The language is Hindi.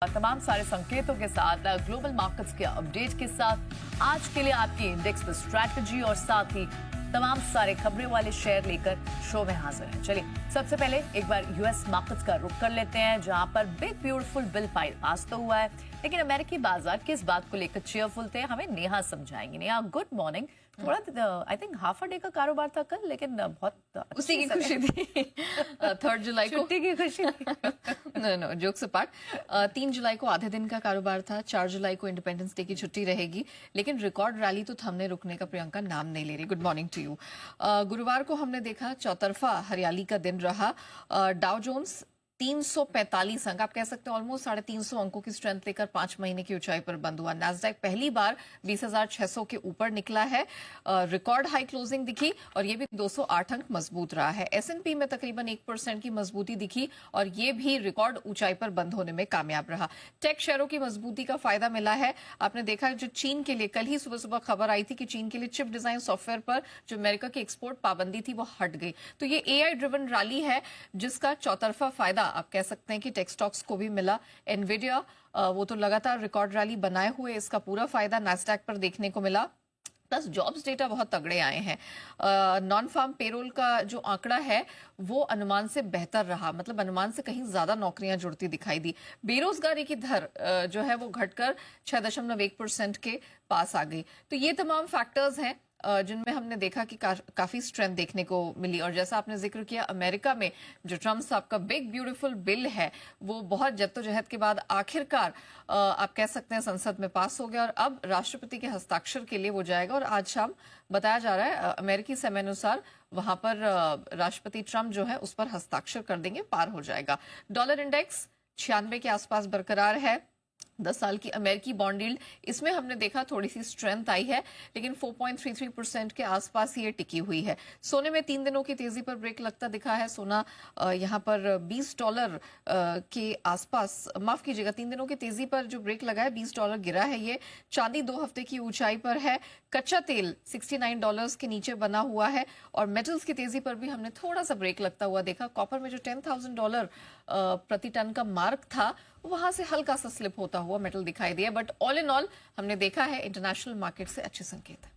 तमाम सारे संकेतों के साथ ग्लोबल मार्केट्स के अपडेट के साथ आज के लिए आपकी इंडेक्स पर स्ट्रैटेजी और साथ ही तमाम सारे खबरें वाले शेयर लेकर शो में हाजिर हैं। चलिए सबसे पहले एक बार यूएस मार्केट्स का रुख कर लेते हैं, जहां पर बिग ब्यूटीफुल बिल पास तो हुआ है, लेकिन अमेरिकी बाजार किस बात को लेकर चेयरफुल थे, हमें नेहा समझाएंगे। Neha, good morning. थोड़ा I think half a day का कारोबार था कल, लेकिन बहुत उसी की खुशी थी। 3 जुलाई को छुट्टी की खुशी थी। नो जोक्स अपार्ट, 3 जुलाई को आधे दिन का कारोबार था, 4 जुलाई को इंडिपेंडेंस डे की छुट्टी रहेगी, लेकिन रिकॉर्ड रैली तो थमने रुकने का प्रियंका नाम नहीं ले रही। Good morning to you. गुरुवार को हमने देखा चौतरफा हरियाली का दिन रहा। डाउ जोन्स 345 अंक, आप कह सकते हैं ऑलमोस्ट 350 अंकों की स्ट्रेंथ लेकर 5 महीने की ऊंचाई पर बंद हुआ। नैस्डैक पहली बार 20,600 के ऊपर निकला है, रिकॉर्ड हाई क्लोजिंग दिखी और ये भी 208 अंक मजबूत रहा है। S&P में तकरीबन 1% की मजबूती दिखी और ये भी रिकॉर्ड ऊंचाई पर बंद होने में कामयाब रहा। टेक शेयरों की मजबूती का फायदा मिला है। आपने देखा जो चीन के लिए कल ही सुबह सुबह खबर आई थी कि चीन के लिए चिप डिजाइन सॉफ्टवेयर पर जो अमेरिका की एक्सपोर्ट पाबंदी थी वो हट गई, तो ये AI ड्रिवन रैली है जिसका चौतरफा फायदा आप कह सकते हैं कि टेक स्टॉक्स को भी मिला। एनवीडिया वो तो लगातार रिकॉर्ड रैली बनाए हुए, इसका पूरा फायदा नैस्डैक पर देखने को मिला। प्लस जॉब्स डेटा बहुत तगड़े आए हैं। नॉन फार्म पेरोल का जो आंकड़ा है वो अनुमान से बेहतर रहा, मतलब अनुमान से कहीं ज्यादा नौकरियां जुड़ती दिखाई दी। बेरोजगारी की दर जो है वो घटकर 6.1% के पास आ गई। तो ये तमाम फैक्टर्स हैं जिनमें हमने देखा कि काफी स्ट्रेंथ देखने को मिली। और जैसा आपने जिक्र किया, अमेरिका में जो ट्रम्प साहब का बिग ब्यूटीफुल बिल है वो बहुत जद्दोजहद के बाद आखिरकार आप कह सकते हैं संसद में पास हो गया और अब राष्ट्रपति के हस्ताक्षर के लिए वो जाएगा। और आज शाम बताया जा रहा है अमेरिकी समय अनुसार वहां पर राष्ट्रपति ट्रम्प जो है उस पर हस्ताक्षर कर देंगे, पार हो जाएगा। डॉलर इंडेक्स 96 के आसपास बरकरार है। 10 साल की अमेरिकी बॉन्ड यील्ड, इसमें हमने देखा थोड़ी सी स्ट्रेंथ आई है, लेकिन 4.33% के आसपास ही ये टिकी हुई है। सोने में 3 दिनों की तेजी पर ब्रेक लगता दिखा है। सोना यहाँ पर $20 के आसपास, माफ कीजिएगा, 3 दिनों की तेजी पर जो ब्रेक लगा है $20 गिरा है ये। चांदी 2 हफ्ते की ऊंचाई पर है। कच्चा तेल $69 के नीचे बना हुआ है और मेटल्स की तेजी पर भी हमने थोड़ा सा ब्रेक लगता हुआ देखा। कॉपर में जो $10,000 प्रति टन का मार्क था वहां से हल्का सा स्लिप होता हुआ मेटल दिखाई दिया, बट ऑल इन ऑल हमने देखा है इंटरनेशनल मार्केट से अच्छे संकेत है।